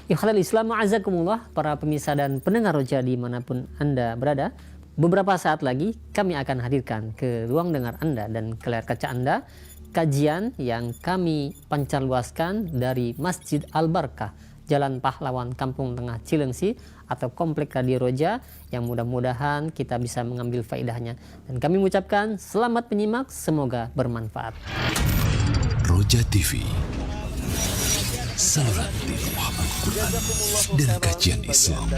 Ikhlal Islam azakumullah, para pemirsa dan pendengar Roja dimanapun Anda berada. Beberapa saat lagi kami akan hadirkan ke ruang dengar Anda dan ke layar kaca Anda kajian yang kami pancarluaskan dari Masjid Al-Barkah, Jalan Pahlawan, Kampung Tengah, Cilengsi, atau Komplek Radio Roja, yang mudah-mudahan kita bisa mengambil faedahnya. Dan kami mengucapkan selamat menyimak, semoga bermanfaat. Roja TV, saluran tiruah Al-Quran dan kajian Islam.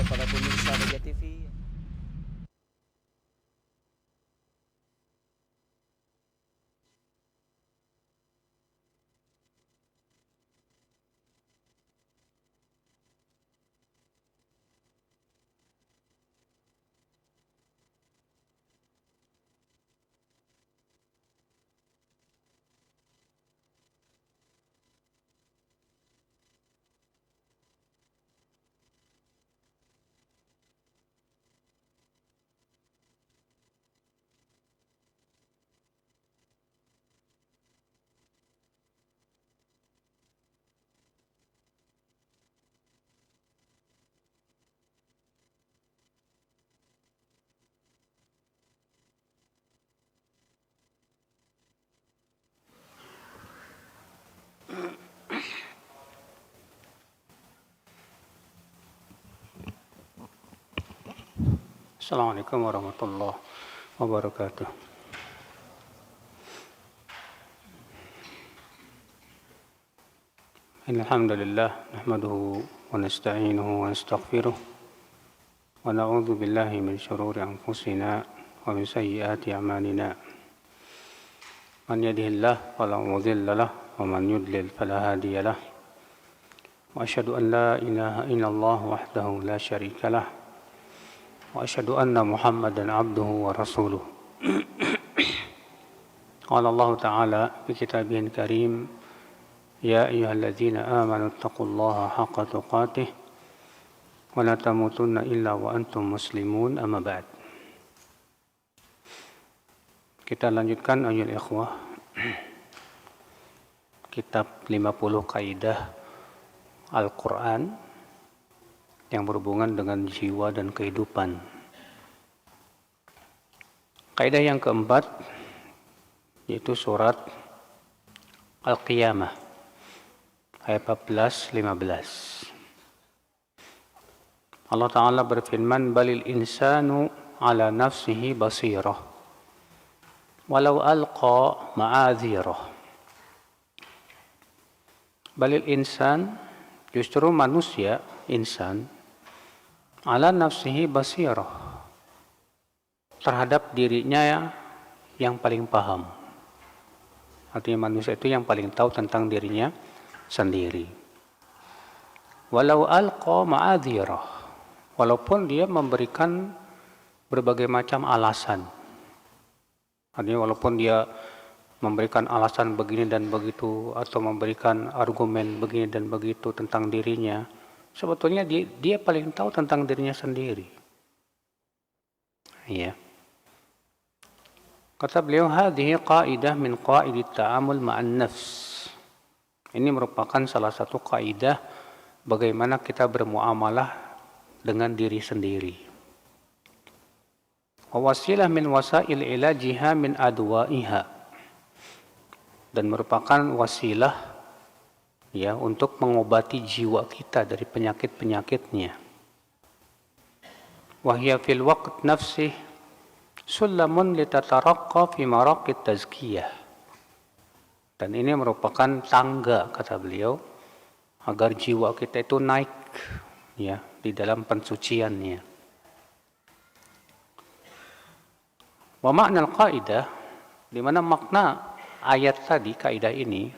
Assalamualaikum warahmatullahi wabarakatuh. Alhamdulillah, nahmaduhu wa nasta'inuhu wa nastaghfiruh wa na'udzu billahi min syururi anfusina wa min sayyiati a'malina. Man yahdihillahu fala mudilla lahu wa man yudlil fala hadiya lahu. Wa asyhadu an la ilaha illallah wahdahu la syarika lahu. Wa asyhadu anna Muhammadan abduhu wa rasuluh. Qala Allah Ta'ala fi kitabihil karim, ya ayyuhalladzina amanu taqullaha haqqa tuqatih wa la tamutunna illa wa antum muslimun, amma ba'd. Kita lanjutkan ayat ikhwah kitab 50 kaidah Al-Quran yang berhubungan dengan jiwa dan kehidupan. Kaidah yang keempat yaitu surat Al-Qiyamah ayat 14-15. Allah Ta'ala berfirman, balil insanu ala nafsihi basirah walau alqa ma'adhirah. Balil insan, justru manusia, insan, ala nafsihi basirah, terhadap dirinya yang paling paham. Artinya manusia itu yang paling tahu tentang dirinya sendiri. Walau alqa ma'adhirah, walaupun dia memberikan berbagai macam alasan. Artinya walaupun dia memberikan alasan begini dan begitu, atau memberikan argumen begini dan begitu tentang dirinya, sebetulnya dia paling tahu tentang dirinya sendiri. Ya. Kata beliau, hadhihi qaidah min qaidit ta'amul ma'an nafs. Ini merupakan salah satu kaidah bagaimana kita bermuamalah dengan diri sendiri. Wa wasilah min wasail ilajiha min adwa'iha. Dan merupakan wasilah, ya, untuk mengobati jiwa kita dari penyakit-penyakitnya. Wa hiya fil waqt nafsih sulamun litataraqqa fi maraqit tazkiyah. Dan ini merupakan tangga, kata beliau, agar jiwa kita itu naik, ya, di dalam pensuciannya. Wa makna al-qaidah, di mana makna ayat tadi, kaidah ini,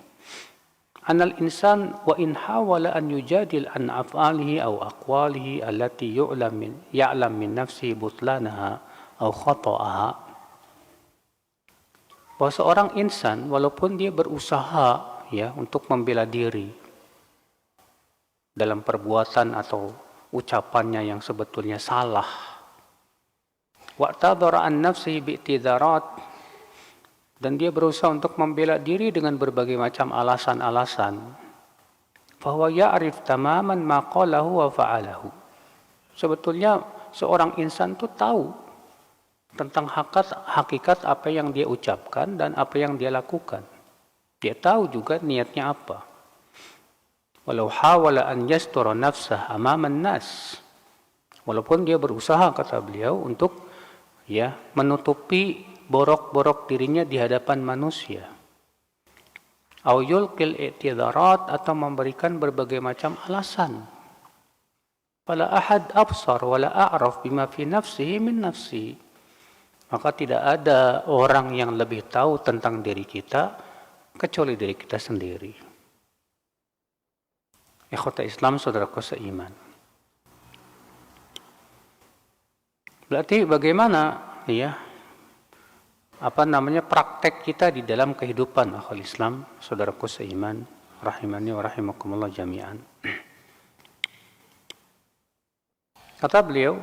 anal insan wa in hawala an yujadil an af'alihi aw aqwalihi allati ya'lam min nafsihi butlanaha aw khata'aha. Bahwa seorang insan walaupun dia berusaha, ya, untuk membela diri dalam perbuatan atau ucapannya yang sebetulnya salah, wa'tadhara an nafsihi bi'tidharat, dan dia berusaha untuk membela diri dengan berbagai macam alasan-alasan, fahuwa ya'rif tamaman ma qalahu wa fa'alahu. Sebetulnya seorang insan itu tahu tentang hakikat apa yang dia ucapkan dan apa yang dia lakukan. Dia tahu juga niatnya apa. Walau hawala an yastura nafsah amaman nas. Walaupun dia berusaha, kata beliau, untuk menutupi borok-borok dirinya di hadapan manusia. Au yulqil i'tidarat, atau memberikan berbagai macam alasan. Fala ahad absar wala a'raf bima fi nafsihi min nafsi. Maka tidak ada orang yang lebih tahu tentang diri kita kecuali diri kita sendiri. Ikhwata Islam, saudaraku seiman. Berarti bagaimana praktek kita di dalam kehidupan akhwal Islam, saudaraku seiman, rahimani wa rahimakumullah jami'an. Kata beliau,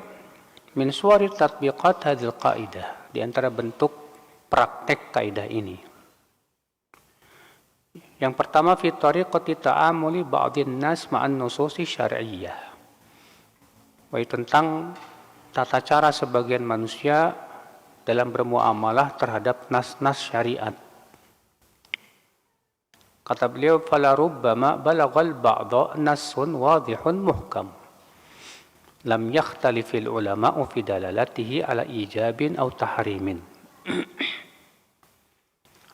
min suwari tatbiqat hadhil qaidah, di antara bentuk praktek kaidah ini. Yang pertama, fi tariqati ta'amuli ba'dhin nas ma'an nususi syar'iyyah. Tentang tata cara sebagian manusia dalam bermuamalah terhadap nas-nas syariat. Kata beliau, fala rubbama balagal ba'da nassun wadihun muhkam lam yakhtalifil ulama'u fi dalalatihi ala ijabin aw tahrimin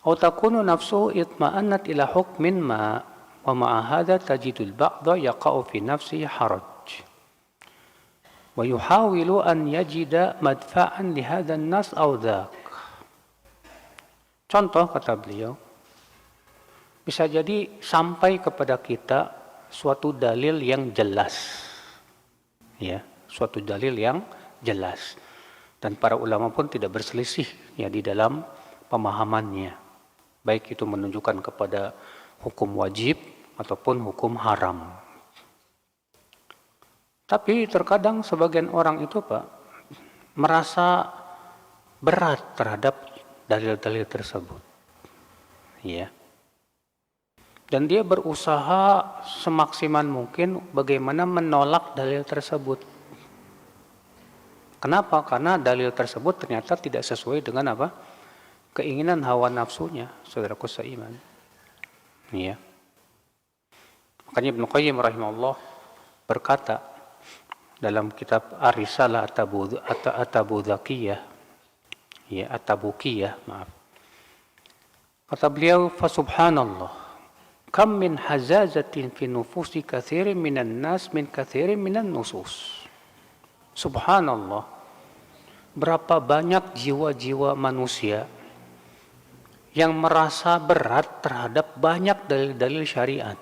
aw takunu nafsuhu itma'annat ila hukmin ma wa ma'a hadha tajidul ba'da yaqa'u fi nafsihi haraj wa yuhawilu an yajida madfa'an li hadha an-nas aw dhak. Contoh, kata beliau, bisa jadi sampai kepada kita suatu dalil yang jelas. Suatu dalil yang jelas. Dan para ulama pun tidak berselisih di dalam pemahamannya. Baik itu menunjukkan kepada hukum wajib ataupun hukum haram. Tapi terkadang sebagian orang itu merasa berat terhadap dalil-dalil tersebut. Dan dia berusaha semaksimal mungkin bagaimana menolak dalil tersebut. Kenapa? Karena dalil tersebut ternyata tidak sesuai dengan keinginan hawa nafsunya, saudaraku seiman. Makanya Ibnu Qayyim rahimahullah berkata dalam kitab Ar-Risalah At-Tabuzakiyah, At-Tabukiyah, kata beliau, fa subhanallah, kam min hazazatin fi nufusi katsirin minan nas min katsirin minan nusus. Subhanallah, berapa banyak jiwa-jiwa manusia yang merasa berat terhadap banyak dalil-dalil syariat.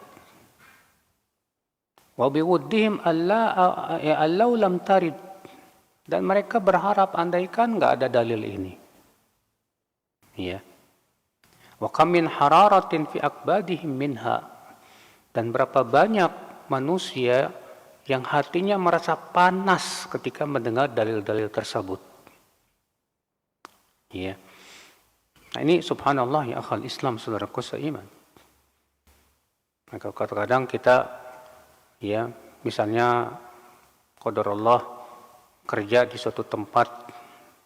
Wa biwuddihim allau lam tarid, dan mereka berharap andaikan enggak ada dalil ini. Wa kam min hararatin fi akbadihim minha, dan berapa banyak manusia yang hatinya merasa panas ketika mendengar dalil-dalil tersebut. Nah, ini subhanallah ya akhal Islam, saudaraku seiman. Maka kadang-kadang kita misalnya qadarullah kerja di suatu tempat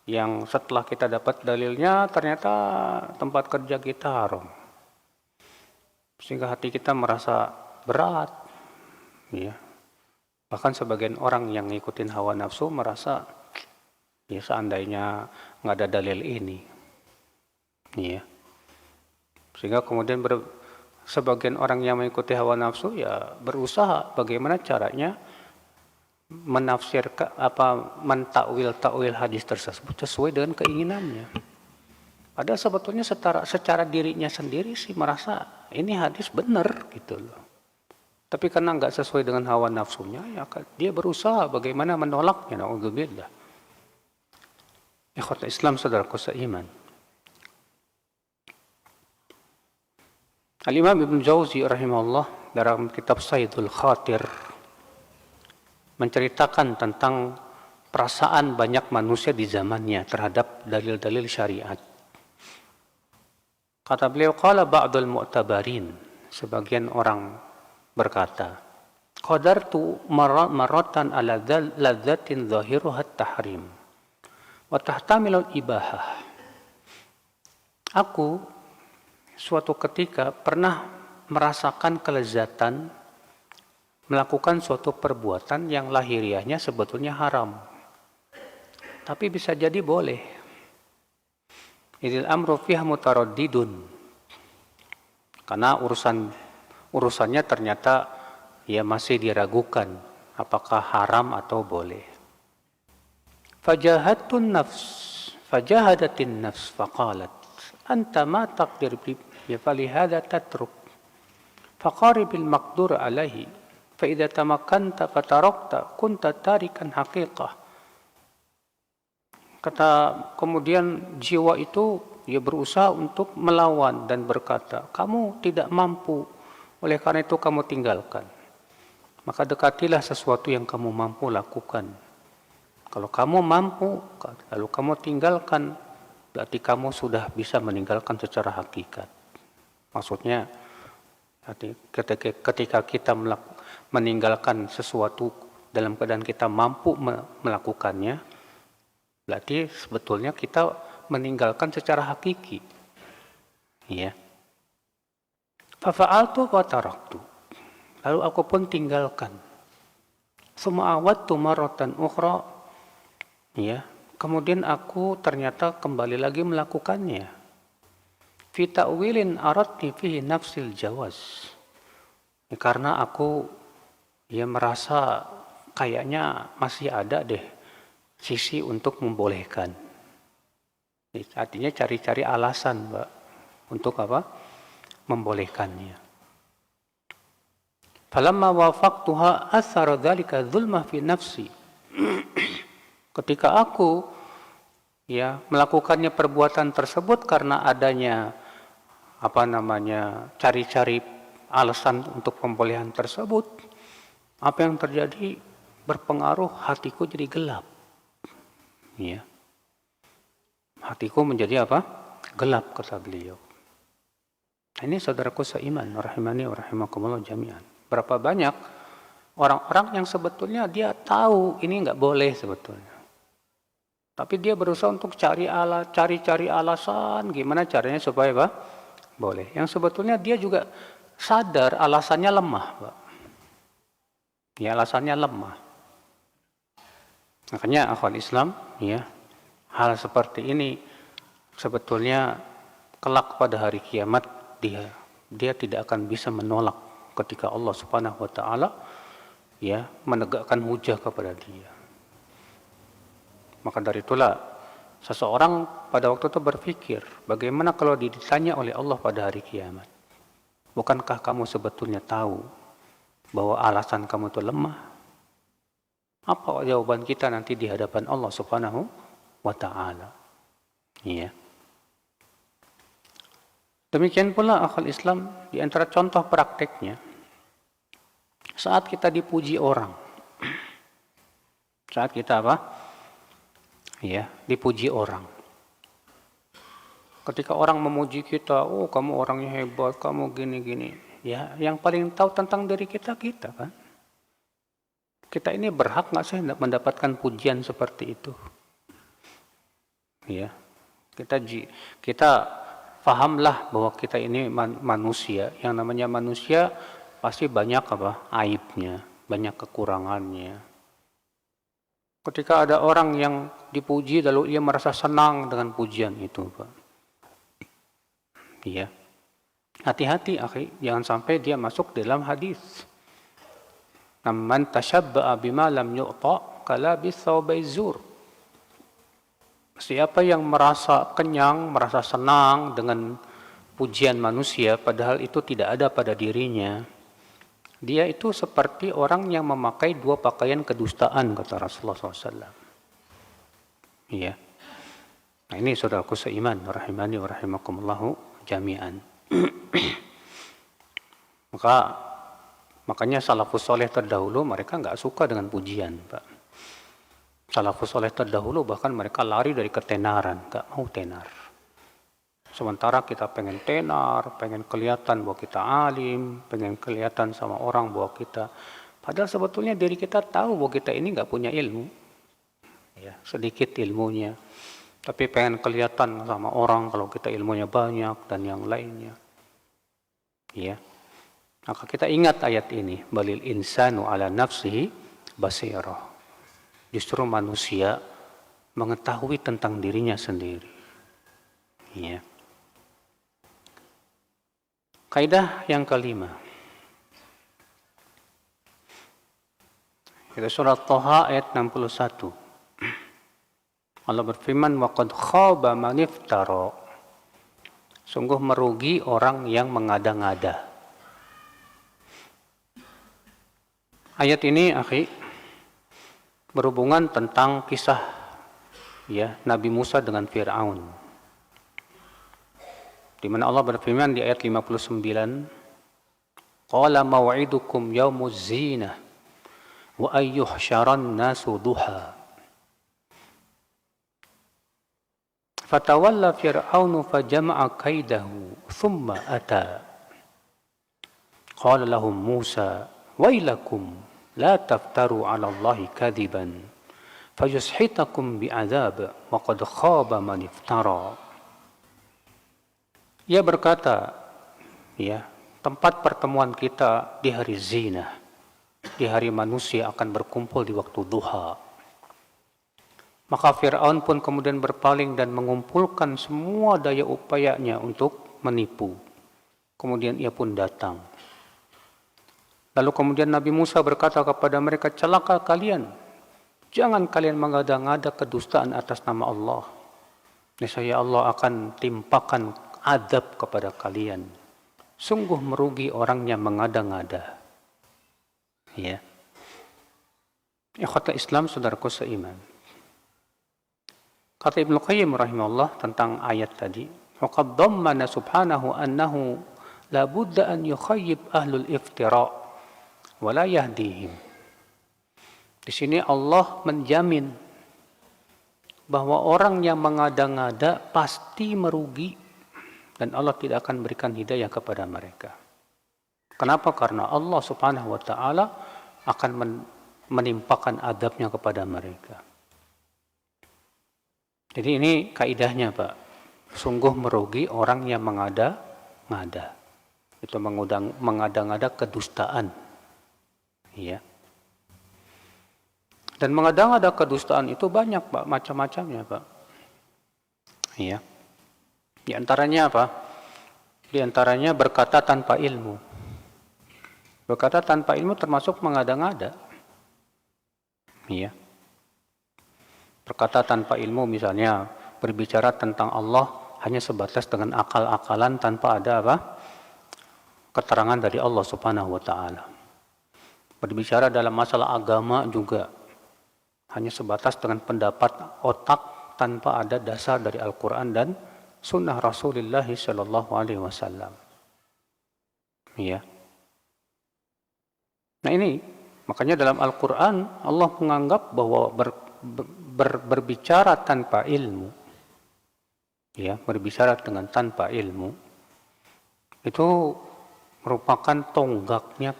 yang setelah kita dapat dalilnya ternyata tempat kerja kita haram, sehingga hati kita merasa berat. Bahkan sebagian orang yang ngikutin hawa nafsu merasa seandainya nggak ada dalil ini, sehingga kemudian sebagian orang yang mengikuti hawa nafsu berusaha bagaimana caranya menafsirkan mentakwil hadis tersebut sesuai dengan keinginannya. Padahal sebetulnya secara dirinya sendiri sih merasa ini hadis benar gitu loh. Tapi karena nggak sesuai dengan hawa nafsunya, dia berusaha bagaimana menolaknya. Na'udzubillah. Ikhwat Islam, saudaraku seiman. Al-Imam Ibn Jauzi rahimahullah dalam kitab Saidul Khatir menceritakan tentang perasaan banyak manusia di zamannya terhadap dalil-dalil syariat. Kata beliau, qala ba'dul mu'tabarin, sebagian orang berkata, qadartu maratan ala ladzatin zahiruha tahrim wa tahtamilul ibahah. Aku suatu ketika pernah merasakan kelezatan melakukan suatu perbuatan yang lahiriahnya sebetulnya haram, tapi bisa jadi boleh. Idil amru fiha mutaraddidun, karena urusannya ternyata ya masih diragukan apakah haram atau boleh. Fajahadatin nafs faqalat anta ma taqdir bi falihada tatruk faqaribil maqdur alaihi fa idza tamakkanta fatarakta kunta tarikan haqiqah. Kata kemudian jiwa itu dia berusaha untuk melawan dan berkata, kamu tidak mampu, oleh karena itu kamu tinggalkan. Maka dekatilah sesuatu yang kamu mampu lakukan. Kalau kamu mampu, lalu kamu tinggalkan, berarti kamu sudah bisa meninggalkan secara hakikat. Maksudnya, ketika kita meninggalkan sesuatu dalam keadaan kita mampu melakukannya, berarti sebetulnya kita meninggalkan secara hakiki. Ya. Fafa'altu wa taraktu. Lalu aku pun tinggalkan. Summa awadtu maratan ukhra. Ya. Kemudian aku ternyata kembali lagi melakukannya. Fi ta'wilin aradni fihi nafsil jawaz. Ya, karena aku merasa kayaknya masih ada deh sisi untuk membolehkan. Artinya cari-cari alasan, Mbak, untuk apa? Membolehkannya. Falamma wafaqtuha athara dzalika dzulma fi nafsi. Ketika aku melakukannya perbuatan tersebut karena adanya cari-cari alasan untuk pembolehan tersebut, apa yang terjadi berpengaruh hatiku jadi gelap. Ya. Hatiku menjadi apa? Gelap, kata beliau. Ini saudaraku seiman, rahimani wa rahimakumullah jami'an. Berapa banyak orang-orang yang sebetulnya dia tahu ini nggak boleh sebetulnya. Tapi dia berusaha untuk cari alasan gimana caranya supaya apa? Boleh. Yang sebetulnya dia juga sadar alasannya lemah, Pak. Ya, alasannya lemah. Makanya akhwal Islam, hal seperti ini sebetulnya kelak pada hari kiamat dia tidak akan bisa menolak ketika Allah Subhanahu wa taala menegakkan hujah kepada dia. Maka dari itulah seseorang pada waktu itu berpikir, bagaimana kalau ditanya oleh Allah pada hari kiamat, bukankah kamu sebetulnya tahu bahwa alasan kamu itu lemah? Apa jawaban kita nanti di hadapan Allah Subhanahu wa ta'ala? Ya. Demikian pula akal Islam di antara contoh prakteknya, saat kita dipuji orang, saat kita dipuji orang. Ketika orang memuji kita, oh kamu orangnya hebat, kamu gini-gini. Ya, yang paling tahu tentang diri kita kan. Kita ini berhak nggak sih mendapatkan pujian seperti itu? Ya, kita pahamlah bahwa kita ini manusia. Yang namanya manusia pasti banyak aibnya, banyak kekurangannya. Ketika ada orang yang dipuji lalu ia merasa senang dengan pujian itu, Pak. Ya, hati-hati, akhi, jangan sampai dia masuk dalam hadis. Man tashabba'a bima lam yu'ta kalabis thawbai zur. Siapa yang merasa kenyang, merasa senang dengan pujian manusia padahal itu tidak ada pada dirinya, dia itu seperti orang yang memakai dua pakaian kedustaan, kata Rasulullah SAW. Iya. Nah, ini saudaraku seiman, rahimani wa rahimakumullahu jami'an. Makanya salafus soleh terdahulu mereka nggak suka dengan pujian, Pak. Salafus soleh terdahulu bahkan mereka lari dari ketenaran, nggak mau tenar. Sementara kita pengen tenar, pengen kelihatan bahwa kita alim, pengen kelihatan sama orang bahwa kita, padahal sebetulnya diri kita tahu bahwa kita ini nggak punya ilmu, ya, sedikit ilmunya, tapi pengen kelihatan sama orang kalau kita ilmunya banyak dan yang lainnya, ya. Maka kita ingat ayat ini, balil insanu ala nafsihi basirah. Justru manusia mengetahui tentang dirinya sendiri, ya. Kaidah yang kelima. Kita surat Thaha ayat 61. Allah berfirman, wa qad khaba man iftara. Sungguh merugi orang yang mengada-ngada. Ayat ini, akhi, berhubungan tentang kisah, ya, Nabi Musa dengan Fir'aun. Di mana Allah berfirman di ayat 59, qala maw'idukum yaumuz zinah wa ayyuhsyaran nasu duha. Fatawalla fir'aunu fajama'a kaidahu thumma ata. Qala lahum Musa wailakum la taftaru 'ala Allahi kadiban fayushitakum bi'adzab wa qad khaba man iftara. Ia berkata, ya, tempat pertemuan kita di hari zina, di hari manusia akan berkumpul di waktu duha. Maka Fir'aun pun kemudian berpaling dan mengumpulkan semua daya upayanya untuk menipu. Kemudian ia pun datang. Lalu kemudian Nabi Musa berkata kepada mereka, celaka kalian, jangan kalian mengada-ngada kedustaan atas nama Allah. Niscaya Allah akan timpakan adab kepada kalian. Sungguh merugi orang yang mengada-ngada. Ya. Ikhwata Islam, saudaraku seiman. Kata Ibnu Qayyim rahimahullah tentang ayat tadi, waqad dhammana subhanahu annahu la budda an yukhayyib ahlul iftira wa la yahdihim. Di sini Allah menjamin bahwa orang yang mengada-ngada pasti merugi dan Allah tidak akan berikan hidayah kepada mereka. Kenapa? Karena Allah subhanahu wa ta'ala akan menimpakan adabnya kepada mereka. Jadi ini kaidahnya, Pak. Sungguh merugi orang yang mengada-ngada. Itu mengada-ngada kedustaan. Ya. Dan mengada-ngada kedustaan itu banyak, Pak, macam-macamnya, Pak. Ya. Di antaranya apa? Di antaranya berkata tanpa ilmu. Berkata tanpa ilmu termasuk mengada-ngada. Iya. Berkata tanpa ilmu misalnya berbicara tentang Allah hanya sebatas dengan akal-akalan tanpa ada apa? Keterangan dari Allah Subhanahu wa taala. Berbicara dalam masalah agama juga hanya sebatas dengan pendapat otak tanpa ada dasar dari Al-Qur'an dan sunnah Rasulullah Sallallahu Alaihi Wasallam. Ya. Nah ini makanya dalam Al-Quran Allah menganggap bahwa berbicara tanpa ilmu, ya, berbicara dengan tanpa ilmu itu merupakan tonggaknya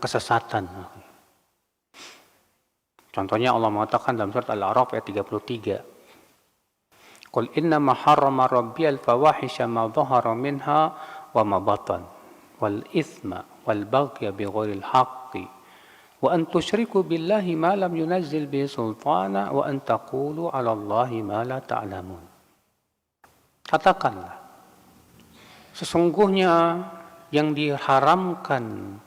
kesesatan. Contohnya Allah mengatakan dalam surat Al-A'raf ayat 33. Qul innama harrama rabbiyal fawahisha ma dhahara minha wa ma batan wal ithma wal baghya bighairil haqqi wa an tusyriku billahi ma lam yunazzil bihi sultana wa an taqulu 'ala Allahi ma la ta'lamun. Katakanlah, sesungguhnya yang diharamkan,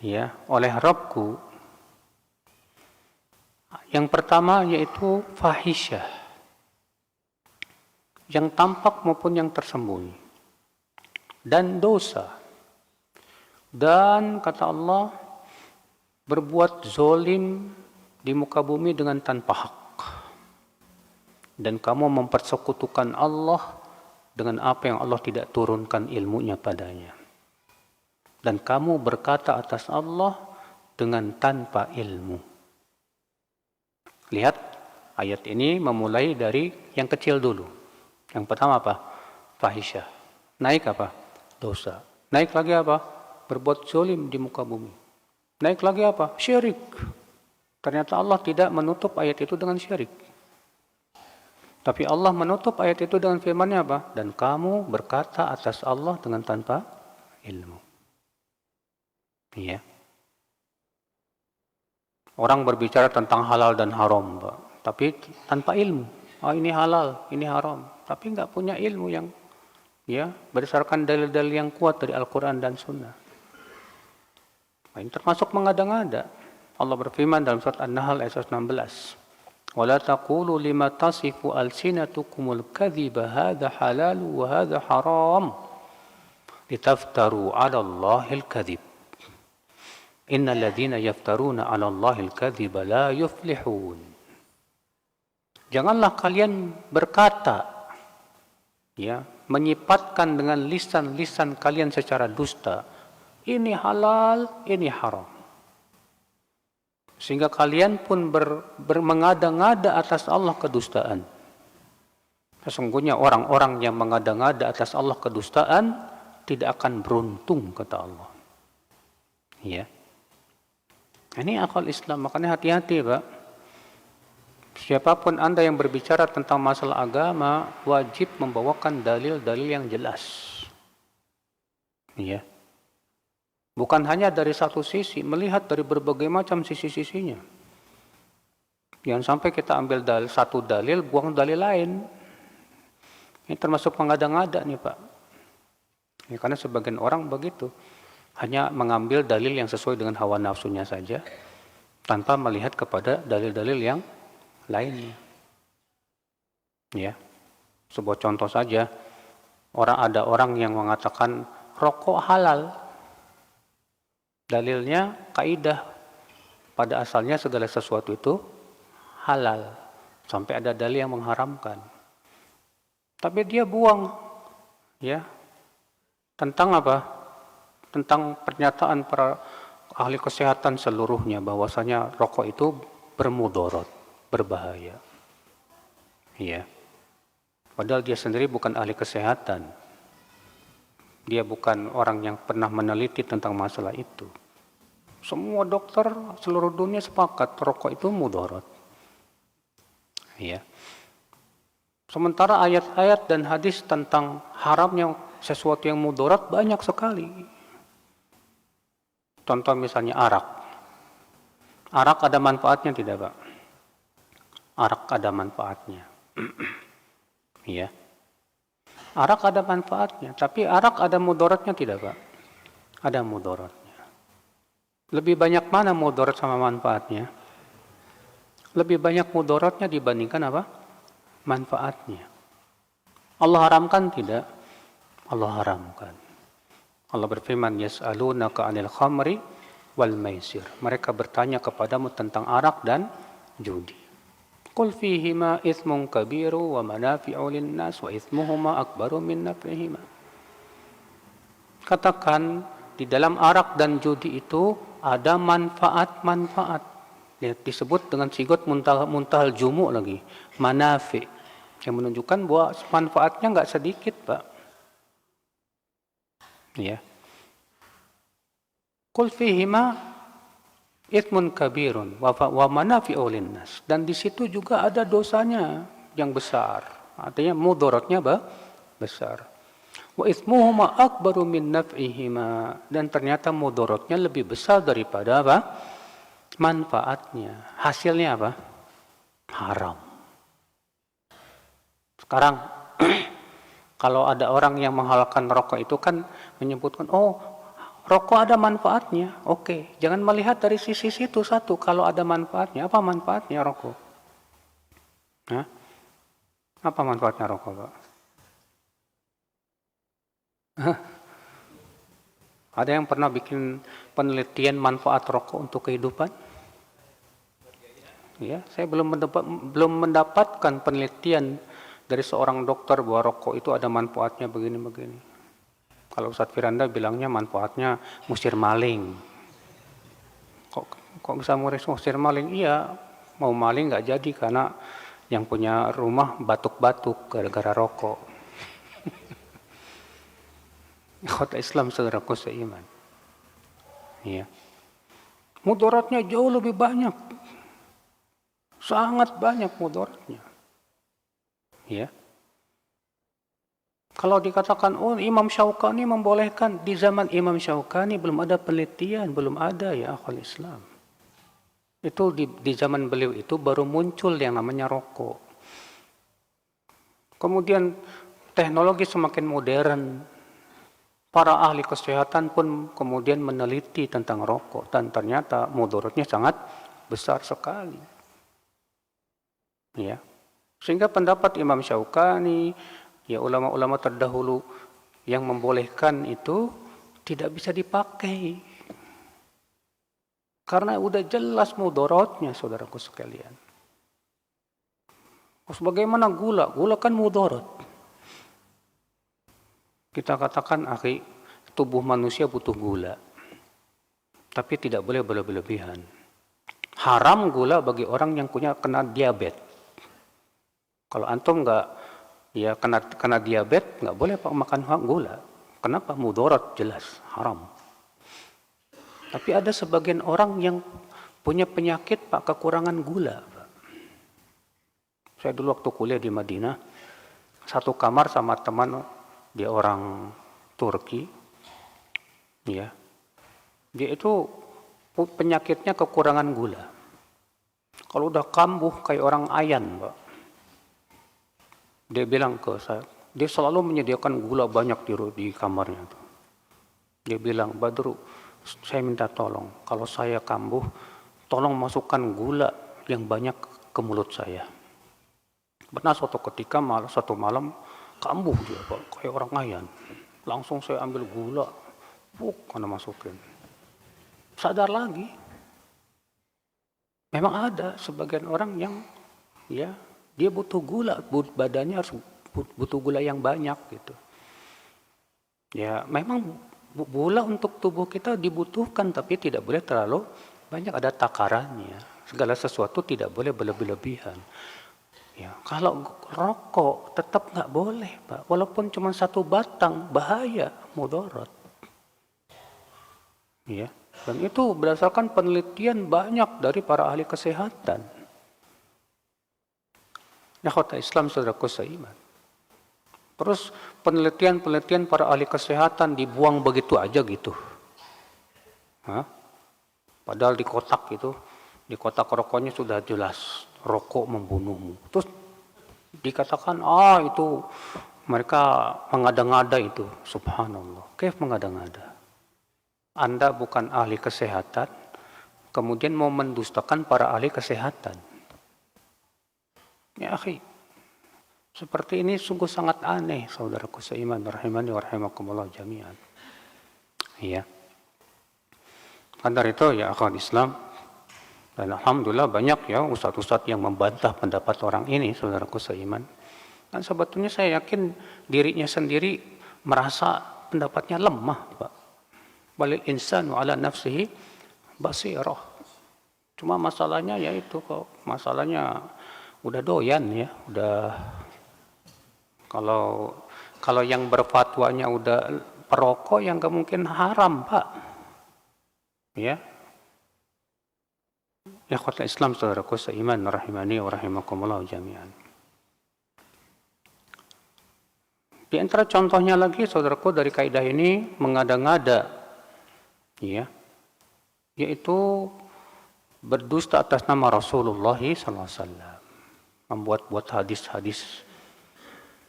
ya, oleh Rabbku yang pertama yaitu fahisyah, yang tampak maupun yang tersembunyi, dan dosa, dan kata Allah berbuat zolim di muka bumi dengan tanpa hak, dan kamu mempersekutukan Allah dengan apa yang Allah tidak turunkan ilmunya padanya, dan kamu berkata atas Allah dengan tanpa ilmu. Lihat, ayat ini memulai dari yang kecil dulu. Yang pertama apa? Fahisyah. Naik apa? Dosa. Naik lagi apa? Berbuat zalim di muka bumi. Naik lagi apa? Syirik. Ternyata Allah tidak menutup ayat itu dengan syirik. Tapi Allah menutup ayat itu dengan firman-Nya apa? Dan kamu berkata atas Allah dengan tanpa ilmu. Iya. Orang berbicara tentang halal dan haram, Pak. Tapi tanpa ilmu. Ini halal, ini haram. Tapi nggak punya ilmu yang berdasarkan dalil-dalil yang kuat dari Al-Quran dan Sunnah. Nah, ini termasuk mengada-ngada. Allah berfirman dalam surat An-Nahl ayat 16. وَلَا تَقُولُوا لِمَا تَصِفُ أَلْسِنَتُكُمُ الْكَذِبَ هَذَا حَلَالُ وَهَذَا حَرَامُ لِتَفْتَرُوا عَلَى اللَّهِ الْكَذِبَ إِنَّ الَّذِينَ يَفْتَرُونَ عَلَى اللَّهِ الْكَذِبَ لَا يُفْلِحُونَ. Janganlah kalian berkata, menyifatkan dengan lisan-lisan kalian secara dusta, ini halal, ini haram. Sehingga kalian pun mengada-ngada atas Allah kedustaan. Sesungguhnya orang-orang yang mengada-ngada atas Allah kedustaan tidak akan beruntung, kata Allah. Ya. Ini akal Islam, makanya hati-hati, Pak. Siapapun Anda yang berbicara tentang masalah agama wajib membawakan dalil-dalil yang jelas. Ya. Bukan hanya dari satu sisi, melihat dari berbagai macam sisi-sisinya. Jangan sampai kita ambil satu dalil, buang dalil lain. Ini termasuk mengada-ngada nih, Pak. Ya, karena sebagian orang begitu. Hanya mengambil dalil yang sesuai dengan hawa nafsunya saja, tanpa melihat kepada dalil-dalil yang lainnya. Ya. Sebuah contoh saja, ada orang yang mengatakan rokok halal. Dalilnya kaidah pada asalnya segala sesuatu itu halal sampai ada dalil yang mengharamkan. Tapi dia buang tentang apa? Tentang pernyataan para ahli kesehatan seluruhnya bahwasanya rokok itu bermudarat, berbahaya. Iya. Padahal dia sendiri bukan ahli kesehatan. Dia bukan orang yang pernah meneliti tentang masalah itu. Semua dokter seluruh dunia sepakat rokok itu mudarat. Ya. Sementara ayat-ayat dan hadis tentang haramnya sesuatu yang mudarat banyak sekali. Contoh misalnya arak. Arak ada manfaatnya tidak, Pak? Arak ada manfaatnya. Ya. Arak ada manfaatnya, tapi arak ada mudaratnya tidak, Pak? Ada mudaratnya. Lebih banyak mana mudarat sama manfaatnya? Lebih banyak mudaratnya dibandingkan apa? Manfaatnya. Allah haramkan tidak? Allah haramkan. Allah berfirman, yas'alunaka 'anil khamri wal maisir. Mereka bertanya kepadamu tentang arak dan judi. Qul fihima ithmun kabiru wa manafi'u linnas wa ithmuhuma akbaru min naf'ihima. Katakan di dalam arak dan judi itu ada manfaat-manfaat. Disebut dengan sigot muntahal jumu lagi, manafi', yang menunjukkan bahwa manfaatnya enggak sedikit, Pak. Ya. Qul fihima ithmun kabirun wa manafi'u linnas, dan di situ juga ada dosanya yang besar, artinya mudaratnya besar. Wa ithmuhuma akbaru min naf'ihima, dan ternyata mudaratnya lebih besar daripada apa? Manfaatnya. Hasilnya apa? Haram. Sekarang kalau ada orang yang menghalalkan rokok itu kan menyebutkan, rokok ada manfaatnya. Oke, jangan melihat dari sisi situ satu. Kalau ada manfaatnya, apa manfaatnya rokok? Hah? Apa manfaatnya rokok, Pak? Hah? Ada yang pernah bikin penelitian manfaat rokok untuk kehidupan? Ya, saya belum mendapatkan penelitian dari seorang dokter bahwa rokok itu ada manfaatnya begini-begini. Kalau Ustadz Firanda bilangnya manfaatnya musir maling. Kok bisa musir maling? Iya, mau maling nggak jadi karena yang punya rumah batuk-batuk gara-gara rokok. Ikhwata Islam saudaraku seiman. Ya. Mudaratnya jauh lebih banyak. Sangat banyak mudaratnya. Ya. Kalau dikatakan, oh Imam Syaukani membolehkan, di zaman Imam Syaukani belum ada penelitian, belum ada ya akhwal Islam. Itu di zaman beliau itu baru muncul yang namanya rokok. Kemudian teknologi semakin modern. Para ahli kesehatan pun kemudian meneliti tentang rokok dan ternyata mudaratnya sangat besar sekali. Ya. Sehingga pendapat Imam Syaukani, ya ulama-ulama terdahulu yang membolehkan itu tidak bisa dipakai. Karena udah jelas mudaratnya saudaraku sekalian. Bagaimana gula? Gula kan mudarat. Kita katakan, akhi, tubuh manusia butuh gula. Tapi tidak boleh berlebihan. Haram gula bagi orang yang kena diabetes. Kalau antum ya kena diabetes, nggak boleh makan gula. Kenapa? Mudarat jelas, haram. Tapi ada sebagian orang yang punya penyakit kekurangan gula. Saya dulu waktu kuliah di Madinah, satu kamar sama teman, dia orang Turki, ya. Dia itu penyakitnya kekurangan gula. Kalau udah kambuh kayak orang ayan, Pak. Dia bilang ke saya, dia selalu menyediakan gula banyak di kamarnya. Dia bilang, Badru, saya minta tolong, kalau saya kambuh, tolong masukkan gula yang banyak ke mulut saya. Benar suatu ketika, satu malam, kambuh dia, Pak, kayak orang ayan. Langsung saya ambil gula, karena masukin. Sadar lagi. Memang ada sebagian orang yang ya dia butuh gula, badannya harus butuh gula yang banyak gitu. Ya, memang gula untuk tubuh kita dibutuhkan, tapi tidak boleh terlalu banyak, ada takarannya. Segala sesuatu tidak boleh berlebih-lebihan. Ya, kalau rokok tetap nggak boleh, Pak. Walaupun cuma 1 batang, bahaya, mudarat. Ya, dan itu berdasarkan penelitian banyak dari para ahli kesehatan. Ya, kota Islam saudaraku seiman. Terus penelitian para ahli kesehatan dibuang begitu aja gitu. Hah? Padahal di kotak rokoknya sudah jelas rokok membunuhmu. Terus dikatakan, itu mereka mengada-ngada itu. Subhanallah. Kayak mengada-ngada. Anda bukan ahli kesehatan, kemudian mau mendustakan para ahli kesehatan. Ya akhi, seperti ini sungguh sangat aneh, saudaraku seiman, rahimani wa rahimakumullah jami'an. Iya. Karena itu ya akhwat Islam, dan alhamdulillah banyak ya ustadz-ustadz yang membantah pendapat orang ini, saudaraku seiman. Dan sebetulnya saya yakin dirinya sendiri merasa pendapatnya lemah, Pak. Balil insanu ala nafsihi basirah. Cuma masalahnya yaitu kok, masalahnya udah doyan ya, udah kalau yang berfatwanya udah perokok yang gak mungkin haram, Pak. Ya. Ya kota Islam saudaraku seiman rahimani wa rahimakumullah jami'an. Di antara contohnya lagi saudaraku dari kaidah ini mengada-ngada, ya, yaitu berdusta atas nama Rasulullah SAW, membuat-buat hadis-hadis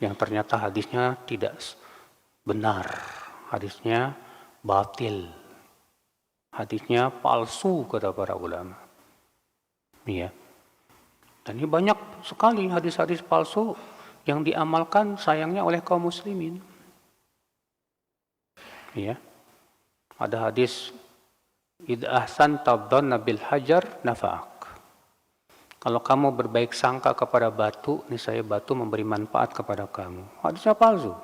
yang ternyata hadisnya tidak benar, hadisnya batil, hadisnya palsu kata para ulama. Ya. Dan ini banyak sekali hadis-hadis palsu yang diamalkan sayangnya oleh kaum muslimin. Ya. Ada hadis idza ahsanta dhanna bil hajar nafa'ak. Kalau kamu berbaik sangka kepada batu, niscaya batu memberi manfaat kepada kamu. Hadisnya palsu.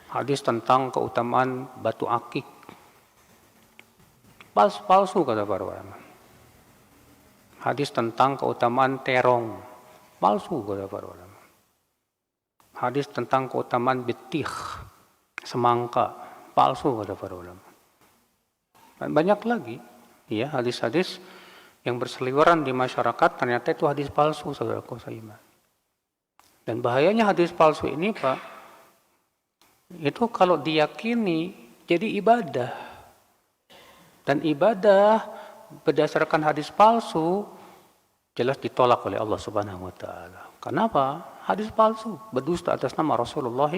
Hadis tentang keutamaan batu akik. Palsu kata para ulama. Hadis tentang keutamaan terong. Palsu kata para ulama. Hadis tentang keutamaan betih. semangka, palsu kata para ulama. Dan banyak lagi ya hadis-hadis yang berseliweran di masyarakat ternyata itu hadis palsu, saudaraku seiman. Dan bahayanya hadis palsu ini, Pak, itu kalau diyakini jadi ibadah. Dan ibadah berdasarkan hadis palsu jelas ditolak oleh Allah Subhanahu wa taala. Kenapa? Hadis palsu, berdusta atas nama Rasulullah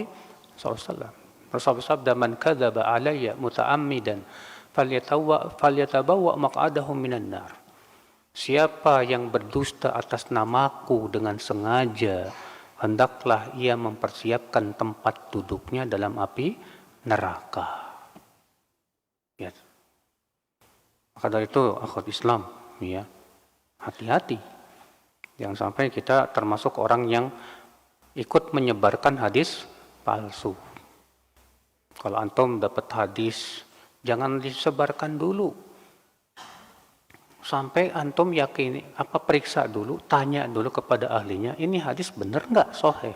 SAW. Rasulullah sabda, "Man kadzaba alayya muta'ammidan falyatabawwa maq'adahu minan nar." Siapa yang berdusta atas namaku dengan sengaja, hendaklah ia mempersiapkan tempat duduknya dalam api neraka. Ya. Maka dari itu, akhwat Islam, ya, hati-hati. Jangan sampai kita termasuk orang yang ikut menyebarkan hadis palsu. Kalau antum dapat hadis, jangan disebarkan dulu. Sampai antum yakini, periksa dulu, tanya dulu kepada ahlinya, ini hadis benar nggak sahih?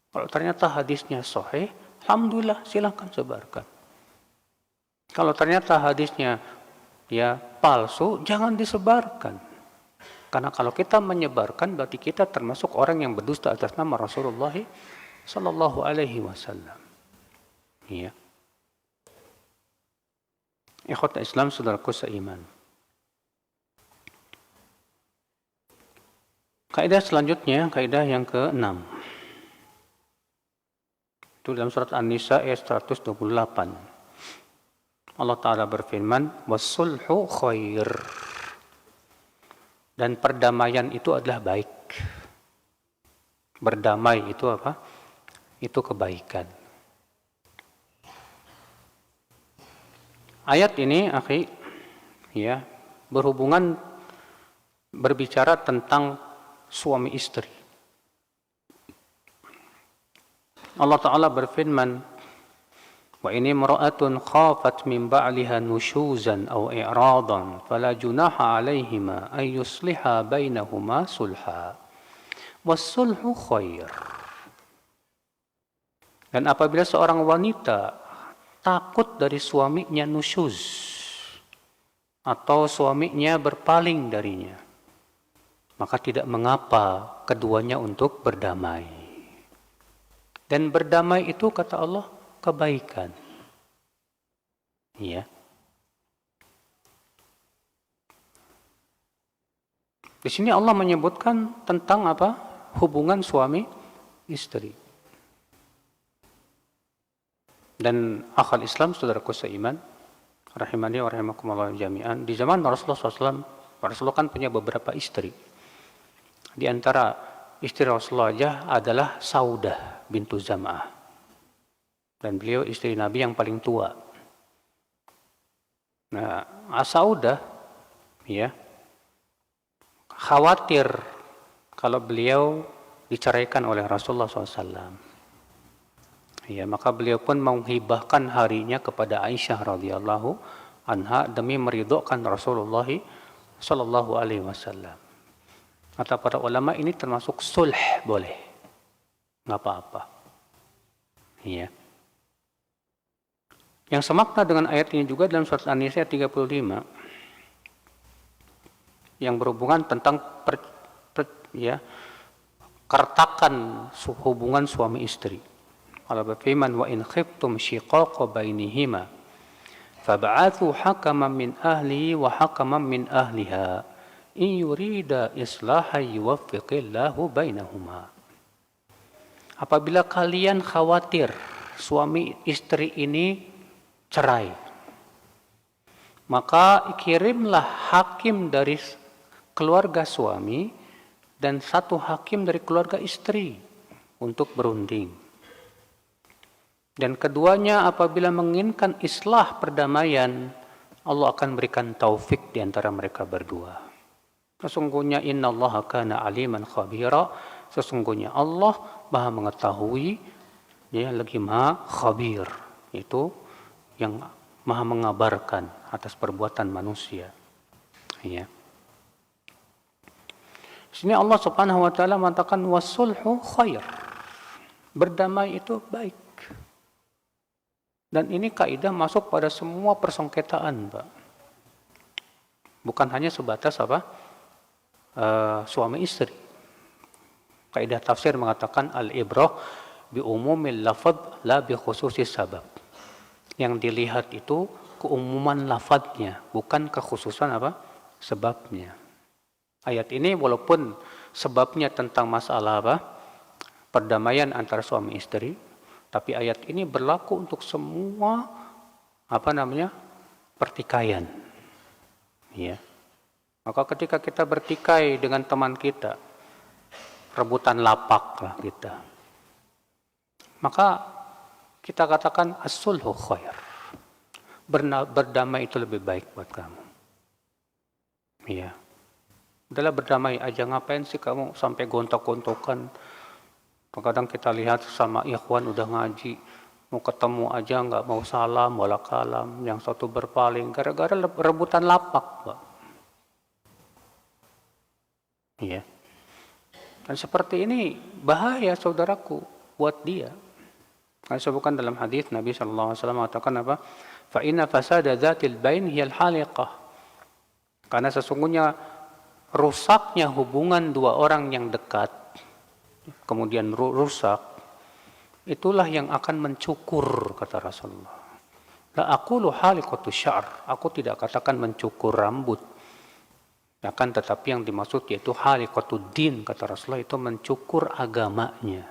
Kalau ternyata hadisnya sahih, alhamdulillah, silahkan sebarkan. Kalau ternyata hadisnya ya palsu, jangan disebarkan. Karena kalau kita menyebarkan, berarti kita termasuk orang yang berdusta atas nama Rasulullah Sallallahu Alaihi Wasallam. Ya. Ikhwat Islam, saudaraku seiman. Kaidah selanjutnya, kaidah yang ke-6. Itu dalam surat An-Nisa ayat 128. Allah Ta'ala berfirman, "Was-sulhu khair." Dan perdamaian itu adalah baik. Berdamai itu apa? Itu kebaikan. Ayat ini, akhi, ya, berbicara tentang suami istri. Allah Ta'ala berfirman, "Wa ini imra'atun khafat min ba'liha nushuzan aw i'radan fala junaha 'alaihima ay yusliha bainahuma sulha was-sulhu khair." Dan apabila seorang wanita takut dari suaminya nusyuz atau suaminya berpaling darinya, maka tidak mengapa keduanya untuk berdamai. Dan berdamai itu, kata Allah, kebaikan. Iya. Di sini Allah menyebutkan tentang apa? Hubungan suami istri. Dan akhal Islam, saudaraku seiman, rahimani wa rahimakumullah jami'an, di zaman Rasulullah SAW, Rasulullah kan punya beberapa istri. Di antara istri Rasulullah aja adalah Saudah bintu Zam'ah. Dan beliau istri Nabi yang paling tua. Nah, Saudah, ya, khawatir kalau beliau diceraikan oleh Rasulullah SAW. Ya, maka beliau pun menghibahkan harinya kepada Aisyah radhiyallahu anha demi meridhokan Rasulullah sallallahu alaihi wasallam. Kata para ulama, ini termasuk sulh, boleh, nggak apa-apa. Ya. Yang semakna dengan ayat ini juga dalam surat An-Nisa 35 yang berhubungan tentang keretakan hubungan suami istri. Allah berfirman, "Wa in khiftum shiqaqa bainihima fab'athu hakaman min ahlihi wa hakaman min ahliha in yurida islaha yuwaffiqillahu bainahuma." Apabila kalian khawatir suami istri ini cerai, maka kirimlah hakim dari keluarga suami dan satu hakim dari keluarga istri untuk berunding. Dan keduanya apabila menginginkan islah perdamaian, Allah akan berikan taufik di antara mereka berdua. Sesungguhnya innallaha kana aliman khabira, sesungguhnya Allah Maha mengetahui, dia lagi Maha khabir, itu yang Maha mengabarkan atas perbuatan manusia. Ya. Di sini Allah Subhanahu wa taala mengatakan wasulhu khair. Berdamai itu baik. Dan ini kaidah masuk pada semua persengketaan, Pak. Bukan hanya sebatas suami istri. Kaidah tafsir mengatakan al-ibrah bi umumil lafadz la bi khususis sabab. Yang dilihat itu keumuman lafadznya, bukan kekhususan sebabnya. Ayat ini walaupun sebabnya tentang masalah perdamaian antara suami istri, tapi ayat ini berlaku untuk semua pertikaian. Ya. Maka ketika kita bertikai dengan teman kita, rebutan lapak lah kita, maka kita katakan as-sulhu khair. Berdamai itu lebih baik buat kamu. Iya. Udahlah berdamai aja, ngapain sih kamu sampai gontok-gontokan. Kadang kita lihat sama ikhwan udah ngaji, mau ketemu aja nggak mau salam, wala kalam, yang satu berpaling gara-gara rebutan lapak, Pak. Iya. Dan seperti ini bahaya saudaraku buat dia. Karena disebutkan dalam hadis Nabi sallallahu alaihi wasallam mengatakan Fa inna fasada dzatil bain hiyal haliqah. Karena sesungguhnya rusaknya hubungan dua orang yang dekat, kemudian rusak, itulah yang akan mencukur, kata Rasulullah. La aqulu haliqatu sya'r. Aku tidak katakan mencukur rambut. Akan tetapi yang dimaksud yaitu haliqatu din, kata Rasulullah, itu mencukur agamanya.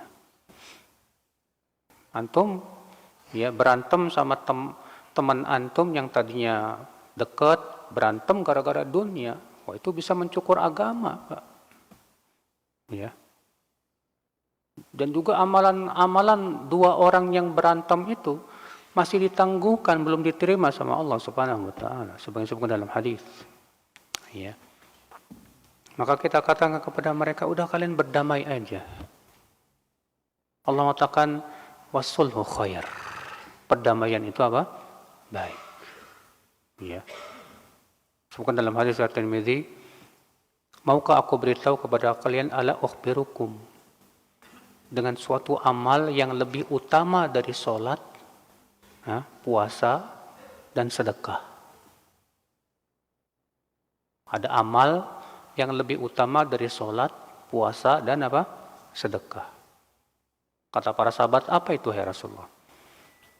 Antum berantem sama teman antum yang tadinya dekat, berantem gara-gara dunia. Wah, itu bisa mencukur agama, Pak. Ya. Dan juga amalan dua orang yang berantem itu masih ditangguhkan, belum diterima sama Allah Subhanahu wa taala, sebagai disebutkan dalam hadis. Ya. Maka kita katakan kepada mereka, udah kalian berdamai aja. Allah mengatakan wasulhu khair. Perdamaian itu baik. Ya. Sebutkan dalam hadis At-Tirmidzi, maukah aku beritahu kepada kalian ala ukhbirukum dengan suatu amal yang lebih utama dari sholat, puasa, dan sedekah. Ada amal yang lebih utama dari sholat, puasa, dan sedekah. Kata para sahabat, apa itu ya Rasulullah?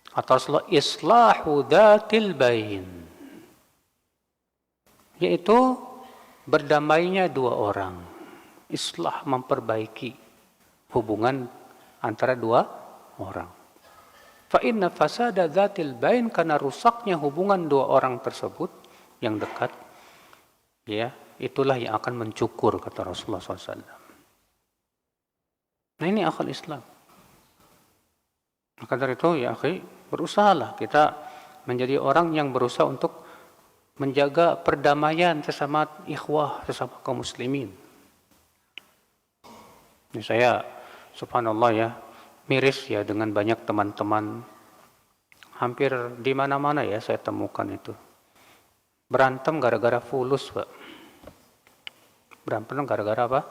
Kata Rasulullah, islahu dzatil bain. Yaitu berdamainya dua orang. Islah, memperbaiki hubungan antara dua orang. Fa inna fasada dzatil bain, karena rusaknya hubungan dua orang tersebut yang dekat, itulah yang akan mencukur, kata Rasulullah SAW. Nah, ini akal Islam. Maka dari itu berusahalah kita menjadi orang yang berusaha untuk menjaga perdamaian sesama ikhwah, sesama kaum muslimin. Ini saya subhanallah miris dengan banyak teman-teman, hampir di mana-mana saya temukan itu. Berantem gara-gara fulus, Pak. Berantem gara-gara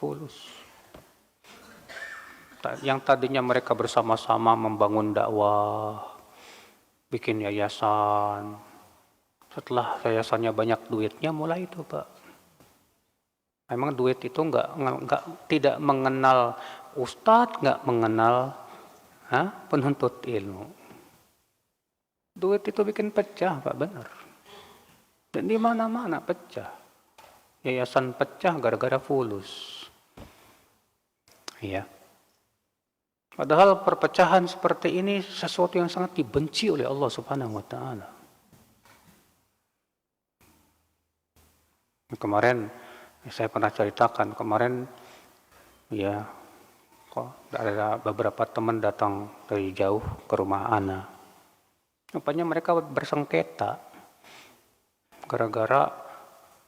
fulus. Yang tadinya mereka bersama-sama membangun dakwah, bikin yayasan. Setelah yayasannya banyak duitnya, mulai itu, Pak. Memang duit itu tidak mengenal ustadz, nggak mengenal penuntut ilmu. Duit itu bikin pecah, Pak, benar. Dan di mana-mana pecah. Yayasan pecah gara-gara fulus. Iya. Padahal perpecahan seperti ini sesuatu yang sangat dibenci oleh Allah Subhanahu wa taala. Kemarin saya pernah ceritakan, ada beberapa teman datang dari jauh ke rumah Ana. Rupanya mereka bersengketa gara-gara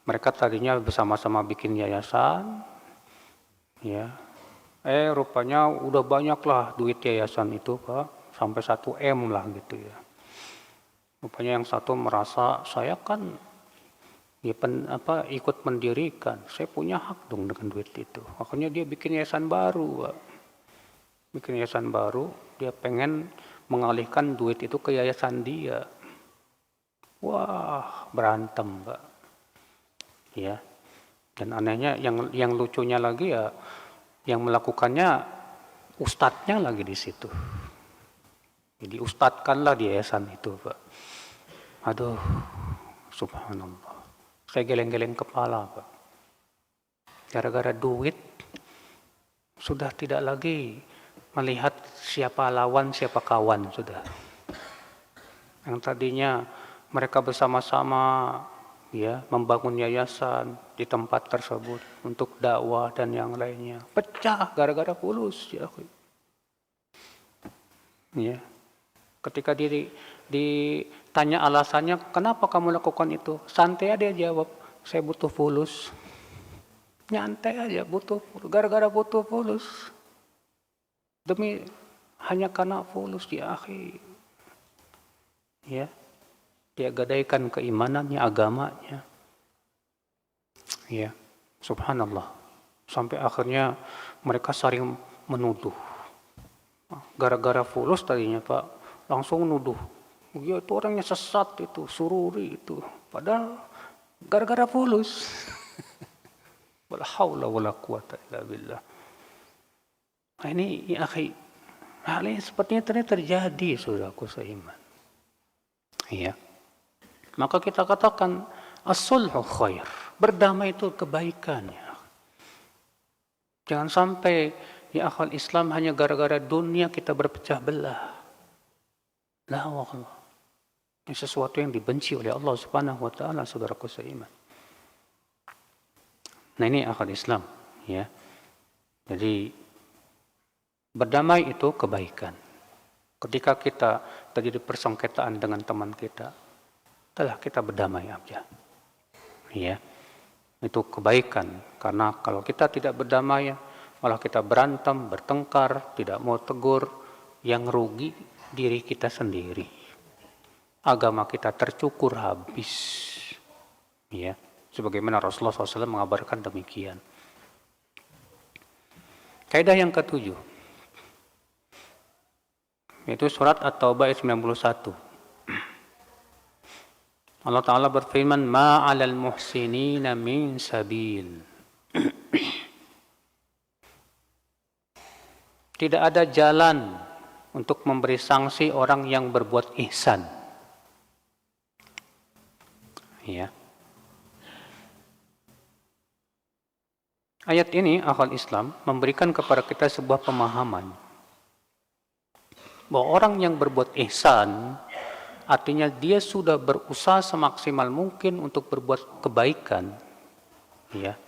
mereka tadinya bersama-sama bikin yayasan, rupanya udah banyak lah duit yayasan itu, Pak, sampai 1 M lah gitu ya. Rupanya yang satu merasa saya kan ikut mendirikan, saya punya hak dong dengan duit itu. Makanya dia bikin yayasan baru, Pak. Bikin yayasan baru, dia pengen mengalihkan duit itu ke yayasan dia. Wah, berantem, Pak. Ya. Dan anehnya yang lucunya lagi ya, yang melakukannya ustadznya lagi di situ. Jadi ustadzkanlah di yayasan itu, Pak. Aduh, subhanallah. Saya geleng-geleng kepala, Pak. Gara-gara duit sudah tidak lagi melihat siapa lawan, siapa kawan sudah. Yang tadinya mereka bersama-sama ya membangun yayasan di tempat tersebut untuk dakwah dan yang lainnya. Pecah gara-gara fulus ya. Ya. Ketika ditanya alasannya, kenapa kamu lakukan itu? Santai aja dia jawab, saya butuh fulus. Nyantai aja, gara-gara butuh fulus. Hanya karena fulus ya akhi. Ya. Dia gadaikan keimanannya, agamanya. Ya, subhanallah. Sampai akhirnya mereka saling menuduh. Gara-gara fulus tadinya Pak, langsung nuduh. Ya itu orangnya sesat itu, sururi itu. Padahal gara-gara fulus. Wala haula wala quwata illa billah. Nah, ini ya akhi, hal ini sepertinya ternyata terjadi saudaraku seiman. Iya. Maka kita katakan as-sulhu khair. Berdamai itu kebaikan ya. Jangan sampai ya akhwal Islam hanya gara-gara dunia kita berpecah belah. La wallah. Ini sesuatu yang dibenci oleh Allah Subhanahu wa taala saudaraku seiman. Nah ini akhwal Islam ya. Jadi berdamai itu kebaikan. Ketika kita terjadi persengketaan dengan teman kita, telah kita berdamai aja. Ya. Itu kebaikan. Karena kalau kita tidak berdamai, malah kita berantem, bertengkar, tidak mau tegur, yang rugi diri kita sendiri. Agama kita tercukur habis. Ya. Sebagaimana Rasulullah SAW mengabarkan demikian. Kaidah yang ketujuh. Yaitu surat At-Taubah ayat 91. Allah Ta'ala berfirman, ma'alal muhsinina min sabil. Tidak ada jalan untuk memberi sanksi orang yang berbuat ihsan. Ya. Ayat ini, akhwal Islam, memberikan kepada kita sebuah pemahaman bahwa orang yang berbuat ihsan artinya dia sudah berusaha semaksimal mungkin untuk berbuat kebaikan, ya.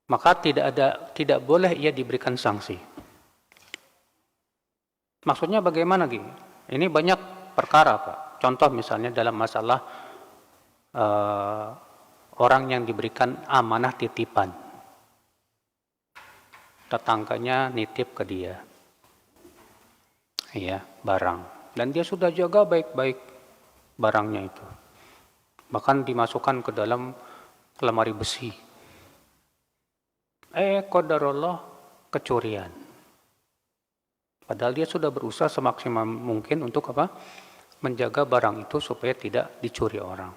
Maka tidak boleh ia diberikan sanksi. Maksudnya bagaimana gini? Ini banyak perkara, Pak. Contoh misalnya dalam masalah orang yang diberikan amanah titipan, tetangganya nitip ke dia, ya, barang. Dan dia sudah jaga baik-baik barangnya itu. Bahkan dimasukkan ke dalam lemari besi. Qadarullah kecurian. Padahal dia sudah berusaha semaksimal mungkin untuk apa? Menjaga barang itu supaya tidak dicuri orang.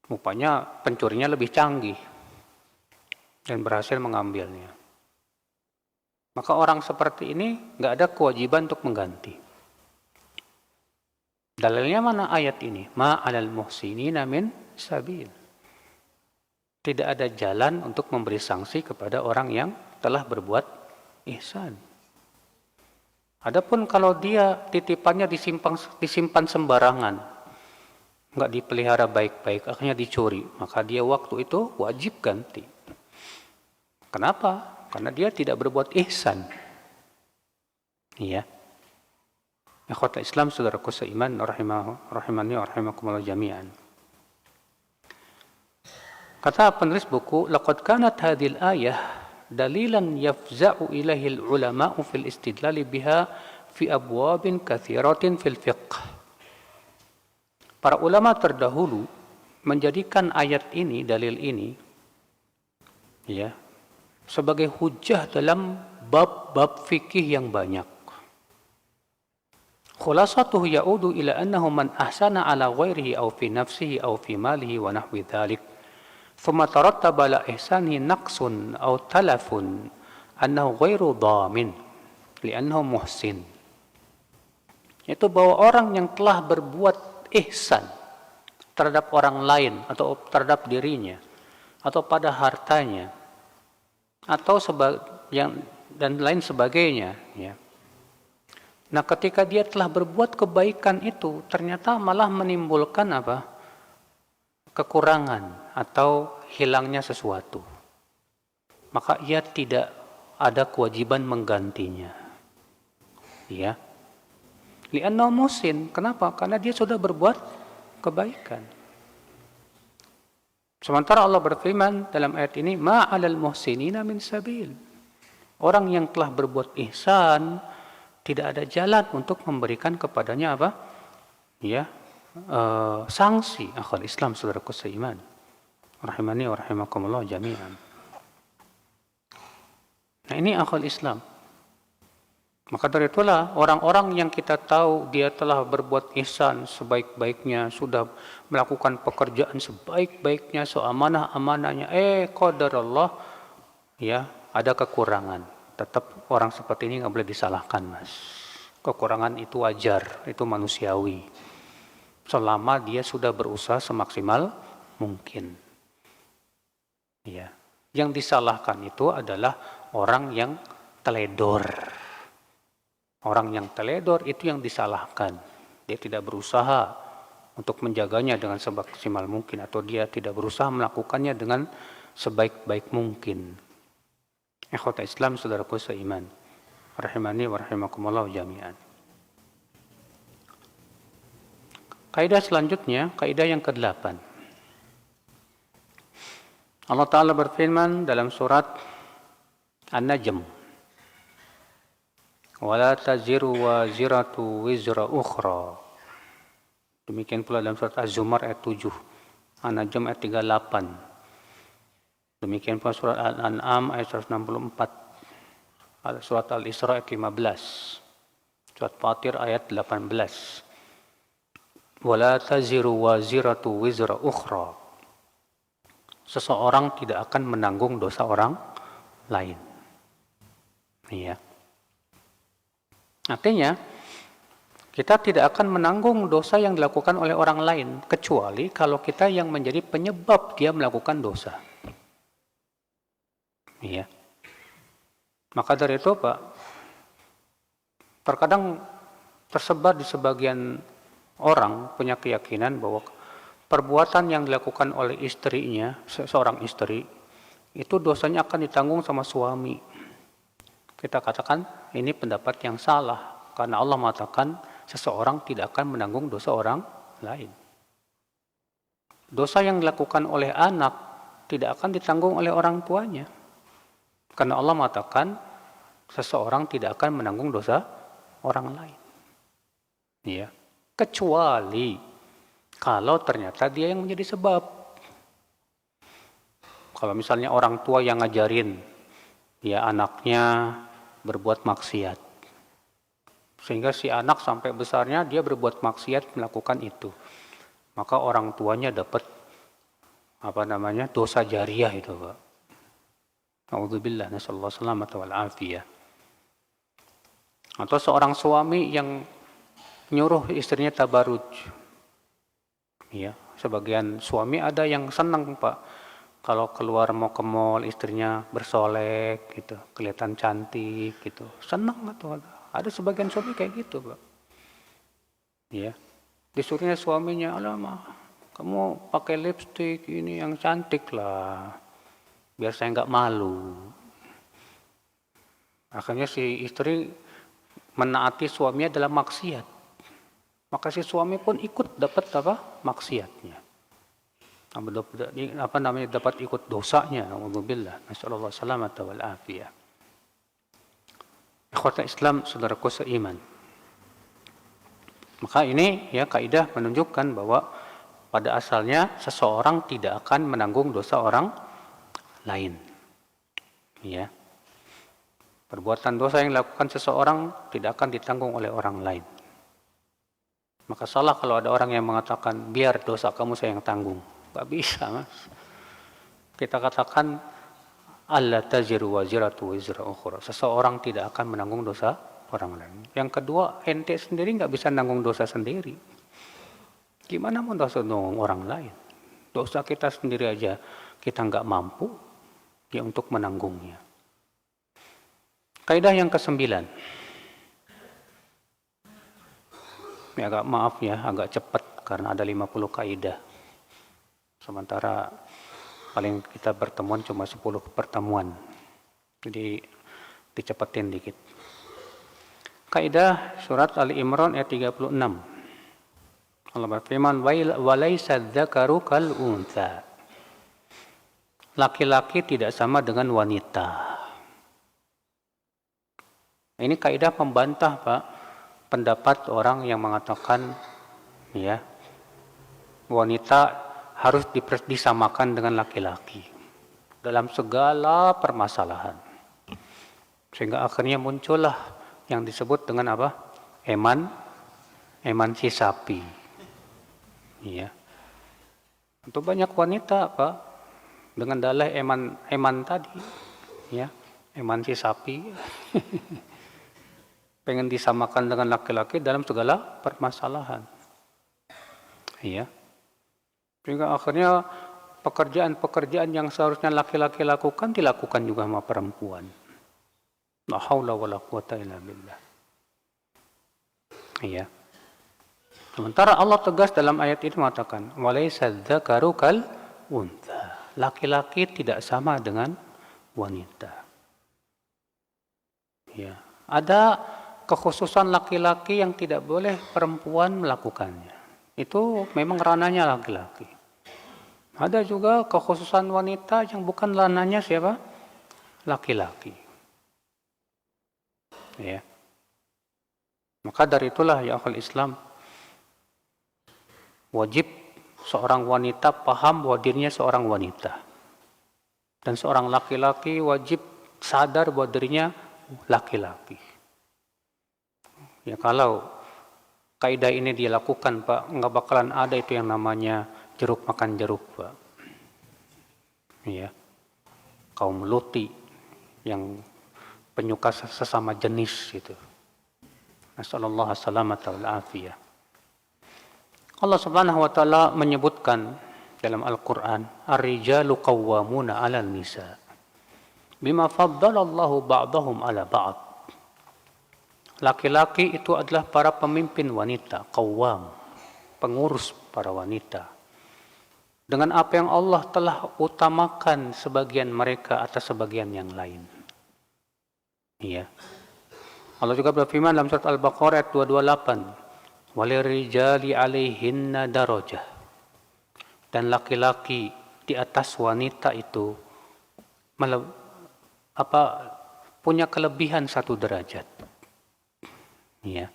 Rupanya pencurinya lebih canggih dan berhasil mengambilnya. Maka orang seperti ini nggak ada kewajiban untuk mengganti. Dalilnya mana ayat ini? Ma'alal muhsinina min sabil. Tidak ada jalan untuk memberi sanksi kepada orang yang telah berbuat ihsan. Adapun kalau dia titipannya disimpan sembarangan, nggak dipelihara baik-baik, akhirnya dicuri, maka dia waktu itu wajib ganti. Kenapa? Karena dia tidak berbuat ihsan. Iya. Ikhwatul Islam, saudaraku seiman, rahimani wa rahimakumullah jami'an. Kata penulis buku, laqad kanat hadhil ayah dalilan yafza'u ilaihi al-ulama'u fil istidlali biha fi abwabin katsiratin fil fiqh. Para ulama terdahulu menjadikan ayat ini, dalil ini, ya, sebagai hujah dalam bab-bab fikih yang banyak. khulasatuhu ya'udu ila annahu man ahsana ala ghairihi aw fi nafsihi aw fi malihi wa nahwi dhalik thumma tarattaba ala ihsanihi naqsun aw talafun annahu ghairu dhamin li'annahu muhsin. Itu bahwa orang yang telah berbuat ihsan terhadap orang lain atau terhadap dirinya atau pada hartanya atau yang dan lain sebagainya, ya. Nah, ketika dia telah berbuat kebaikan itu ternyata malah menimbulkan apa? Kekurangan atau hilangnya sesuatu. Maka ia tidak ada kewajiban menggantinya. Ya. Li'annahu muhsin. Kenapa? Karena dia sudah berbuat kebaikan. Sementara Allah berfirman dalam ayat ini, ma 'alal muhsinina min sabil. Orang yang telah berbuat ihsan tidak ada jalan untuk memberikan kepadanya apa? Ya, sanksi. Akhul Islam, saudaraku seiman. Rahimani wa rahimakumullah jami'an. Nah, ini akhul Islam. Maka dari itulah orang-orang yang kita tahu dia telah berbuat ihsan sebaik-baiknya, sudah melakukan pekerjaan sebaik-baiknya, seamanah-amanahnya, qadarullah, ya, ada kekurangan. Tetap orang seperti ini nggak boleh disalahkan, Mas. Kekurangan itu wajar, itu manusiawi. Selama dia sudah berusaha semaksimal mungkin. Ya. Yang disalahkan itu adalah orang yang teledor. Orang yang teledor itu yang disalahkan. Dia tidak berusaha untuk menjaganya dengan semaksimal mungkin, atau dia tidak berusaha melakukannya dengan sebaik-baik mungkin. Ikhwata Islam, saudaraku seiman, rahimani wa rahimakumullah jami'an. Kaidah selanjutnya, kaidah yang ke-8. Allah Ta'ala berfirman dalam surat An-Najm, wala taziru waziratu wizra ukhra. Demikian pula dalam surat Az-Zumar ayat 7, An-Najm ayat 38. Demikian pula surat Al-An'am ayat 164, surat Al-Isra ayat 15, surat Fatir ayat 18. Wala taziru waziratu wizra ukhra. Seseorang tidak akan menanggung dosa orang lain. Iya. Artinya, kita tidak akan menanggung dosa yang dilakukan oleh orang lain, kecuali kalau kita yang menjadi penyebab dia melakukan dosa. Iya. Maka dari itu, Pak, terkadang tersebar di sebagian orang punya keyakinan bahwa perbuatan yang dilakukan oleh istrinya, seorang istri, itu dosanya akan ditanggung sama suami. Kita katakan ini pendapat yang salah, karena Allah mengatakan seseorang tidak akan menanggung dosa orang lain. Dosa yang dilakukan oleh anak tidak akan ditanggung oleh orang tuanya, karena Allah mengatakan seseorang tidak akan menanggung dosa orang lain. Ya, kecuali kalau ternyata dia yang menjadi sebab. Kalau misalnya orang tua yang ngajarin ya anaknya berbuat maksiat, sehingga si anak sampai besarnya dia berbuat maksiat melakukan itu, maka orang tuanya dapat dosa jariah itu, Pak. A'udzubillah, nasallallahu salamata wal afiyah. Atau seorang suami yang nyuruh istrinya tabaruj. Ya, sebagian suami ada yang senang, Pak, kalau keluar mau ke mall istrinya bersolek gitu, kelihatan cantik gitu, senang atau ada sebagian suami kayak gitu, Pak. Ya, disuruhnya suaminya, alamak, kamu pakai lipstik ini yang cantik lah, biar saya nggak malu. Akhirnya si istri menaati suaminya dalam maksiat, maka si suami pun ikut dapat maksiatnya. Dapat ikut dosanya. Alhamdulillah. Nasallallahu salamata wal afiyah. Ikhwata Islam, saudaraku seiman. Maka ini ya kaidah menunjukkan bahwa pada asalnya seseorang tidak akan menanggung dosa orang lain. Ya. Perbuatan dosa yang dilakukan seseorang tidak akan ditanggung oleh orang lain. Maka salah kalau ada orang yang mengatakan, biar dosa kamu saya yang tanggung. Gak bisa, Mas. Kita katakan, alla taziru waziratu wizra ukhra. Seseorang tidak akan menanggung dosa orang lain. Yang kedua, ente sendiri nggak bisa nanggung dosa sendiri. Gimana mau dosa nanggung orang lain? Dosa kita sendiri aja kita nggak mampu ya untuk menanggungnya. Kaidah yang ke-9. Ini agak cepat karena ada 50 kaidah. Sementara paling kita bertemuan cuma 10 pertemuan. Jadi dicepetin dikit. Kaidah surat Ali Imran ayat 36. Allah berfirman, "Walaisa dzakaru kal untha." Laki-laki tidak sama dengan wanita. Ini kaidah membantah, Pak, pendapat orang yang mengatakan ya, wanita harus disamakan dengan laki-laki dalam segala permasalahan. Sehingga akhirnya muncullah yang disebut dengan apa? Emansi sapi. Ya. Untuk banyak wanita, Pak, dengan dalih eman tadi, ya, emansi sapi. Pengen disamakan dengan laki-laki dalam segala permasalahan. Iya. Sehingga akhirnya pekerjaan-pekerjaan yang seharusnya laki-laki lakukan dilakukan juga sama perempuan. La haula wala quwata illa billah. Iya. Sementara Allah tegas dalam ayat ini mengatakan, "Walaisa dzakaru kal untha." Laki-laki tidak sama dengan wanita. Ya. Ada kekhususan laki-laki yang tidak boleh perempuan melakukannya. Itu memang ranahnya laki-laki. Ada juga kekhususan wanita yang bukan ranahnya siapa? Laki-laki. Ya. Maka dari itulah ya akhul Islam, wajib seorang wanita paham bahwa dirinya seorang wanita. Dan seorang laki-laki wajib sadar bahwa dirinya laki-laki. Ya kalau kaidah ini dilakukan, Pak, nggak bakalan ada itu yang namanya jeruk makan jeruk, Pak. Ya, kaum Luti yang penyuka sesama jenis itu. Nasallallahu salamata wal afiyah. Allah Subhanahu wa taala menyebutkan dalam Al-Qur'an, "Ar-rijalu qawwamuna 'alan nisa bima faddalallahu ba'dahum 'ala ba'd." Laki-laki itu adalah para pemimpin wanita, qawwam, pengurus para wanita. Dengan apa yang Allah telah utamakan sebagian mereka atas sebagian yang lain. Iya. Allah juga berfirman dalam surat Al-Baqarah ayat 228, "Walirijali 'alaihinna darajah." Dan laki-laki di atas wanita itu punya kelebihan 1 derajat. Ya.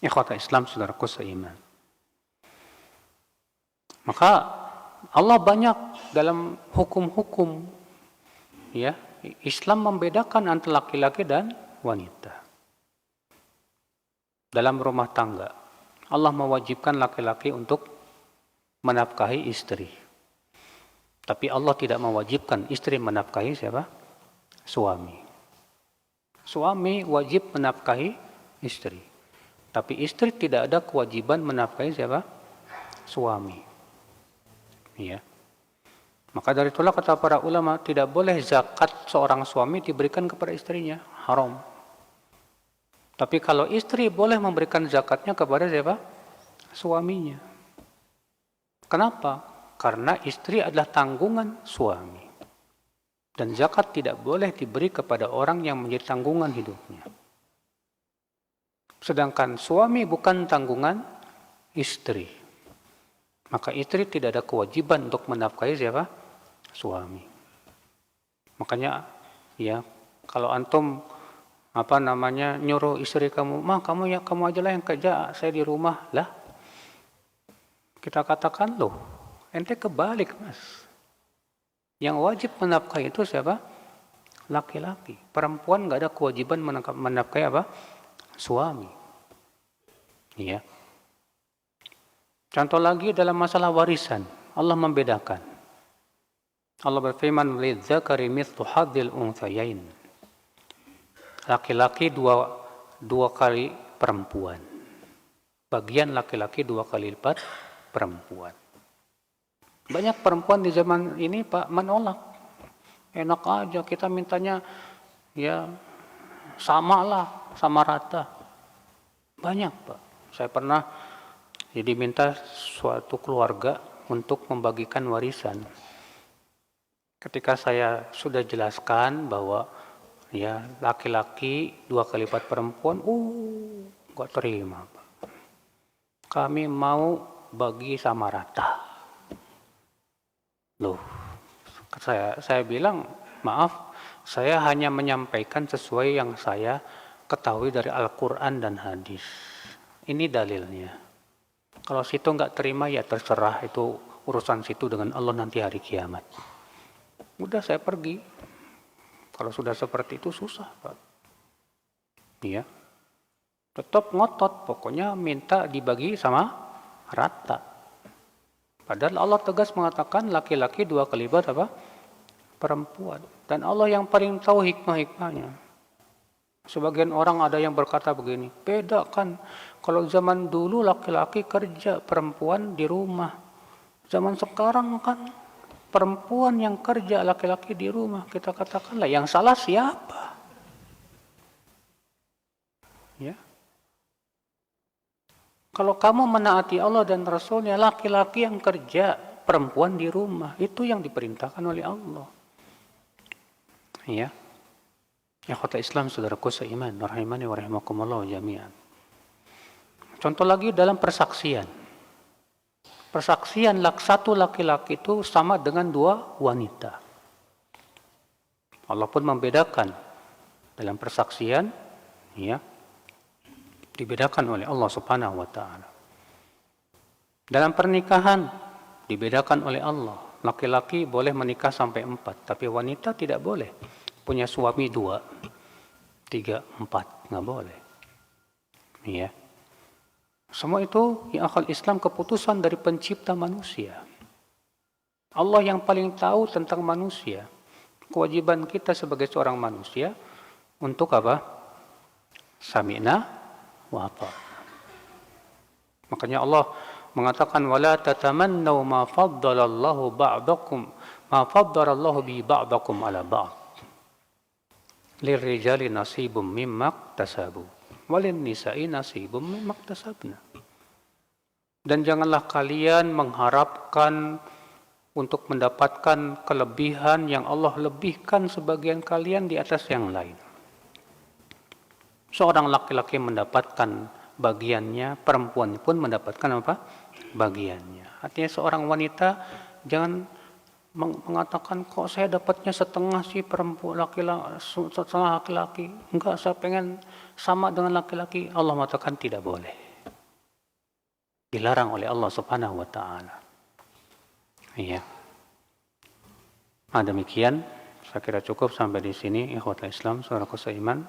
Ikhwata Islam, saudaraku seiman. Maka Allah banyak dalam hukum-hukum, ya, Islam membedakan antara laki-laki dan wanita. Dalam rumah tangga, Allah mewajibkan laki-laki untuk menafkahi istri. Tapi Allah tidak mewajibkan istri menafkahi siapa? Suami. Suami wajib menafkahi istri. Tapi istri tidak ada kewajiban menafkahi siapa? Suami. Ya. Maka dari itulah kata para ulama, tidak boleh zakat seorang suami diberikan kepada istrinya. Haram. Tapi kalau istri boleh memberikan zakatnya kepada siapa? Suaminya. Kenapa? Karena istri adalah tanggungan suami. Dan zakat tidak boleh diberi kepada orang yang menjadi tanggungan hidupnya. Sedangkan suami bukan tanggungan istri. Maka istri tidak ada kewajiban untuk menafkahi siapa? Suami. Makanya ya, kalau antum nyuruh istri kamu, kamu aja lah yang kerja, saya di rumah lah. Kita katakan, loh, ente kebalik, Mas. Yang wajib menafkahi itu siapa? Laki-laki. Perempuan nggak ada kewajiban menafkahi apa? Suami. Ya. Contoh lagi dalam masalah warisan, Allah membedakan. Allah berfirman, "Lidzakari mithlu hadzil unthayain." Laki-laki dua kali perempuan. Bagian laki-laki 2 kali lipat perempuan. Banyak perempuan di zaman ini, Pak, menolak. Enak aja kita mintanya ya sama rata. Banyak, Pak. Saya pernah diminta suatu keluarga untuk membagikan warisan. Ketika saya sudah jelaskan bahwa ya laki-laki 2 kali lipat perempuan, nggak terima, Pak. Kami mau bagi sama rata. Loh, saya bilang, maaf, saya hanya menyampaikan sesuai yang saya ketahui dari Al-Quran dan hadis. Ini dalilnya. Kalau situ nggak terima ya terserah, itu urusan situ dengan Allah nanti hari kiamat. Udah saya pergi. Kalau sudah seperti itu susah, Pak. Iya. Tetap ngotot, pokoknya minta dibagi sama rata. Padahal Allah tegas mengatakan laki-laki 2 kali lipat perempuan. Dan Allah yang paling tahu hikmah-hikmahnya. Sebagian orang ada yang berkata begini, beda kan, kalau zaman dulu laki-laki kerja, perempuan di rumah. Zaman sekarang kan perempuan yang kerja, laki-laki di rumah. Kita katakanlah yang salah siapa? Ya. Kalau kamu menaati Allah dan Rasulnya, laki-laki yang kerja, perempuan di rumah. Itu yang diperintahkan oleh Allah. Ya. Ikhwatul Islam, saudaraku seiman, rahimani wa rahimakumullah jami'an. Contoh lagi dalam persaksian. Persaksian satu laki-laki itu sama dengan 2 wanita. Allah pun membedakan dalam persaksian, ya, dibedakan oleh Allah Subhanahu wa taala. Dalam pernikahan dibedakan oleh Allah. Laki-laki boleh menikah sampai 4, tapi wanita tidak boleh. Punya suami 2, 3, 4, nggak boleh. Ya. Semua itu ya akal Islam keputusan dari pencipta manusia. Allah yang paling tahu tentang manusia. Kewajiban kita sebagai seorang manusia untuk apa? Sami'na wa ata'na. Makanya Allah mengatakan wala tatamannaw ma faddalallahu bi ba'dakum ala ba'd. Lirrijali nasibum mimma iktasabu walin nisa'i nasibum mimma iktasabna. Dan janganlah kalian mengharapkan untuk mendapatkan kelebihan yang Allah lebihkan sebagian kalian di atas yang lain. Seorang laki-laki mendapatkan bagiannya, perempuan pun mendapatkan apa? Bagiannya. Artinya seorang wanita jangan mengatakan kok saya dapatnya setengah sih perempuan, setengah laki-laki. Enggak, saya pengen sama dengan laki-laki. Allah mengatakan tidak boleh. Dilarang oleh Allah Subhanahu wa taala. Iya. Demikian, saya kira cukup sampai di sini. Ikhwatul Islam, saudaraku seiman.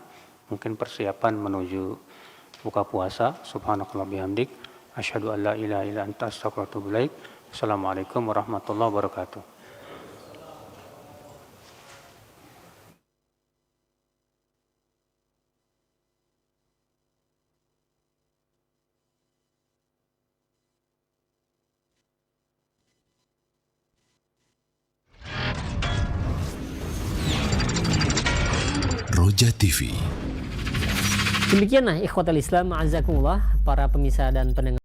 Mungkin persiapan menuju buka puasa. Subhanakallah bihamdik. Asyhadu an la ilaha illa anta astaghfiruka wa atubu ilaik. Assalamualaikum warahmatullahi wabarakatuh. Roja TV. Demikianlah ikhwatal Islam, azakumullah, para pemirsa dan pendengar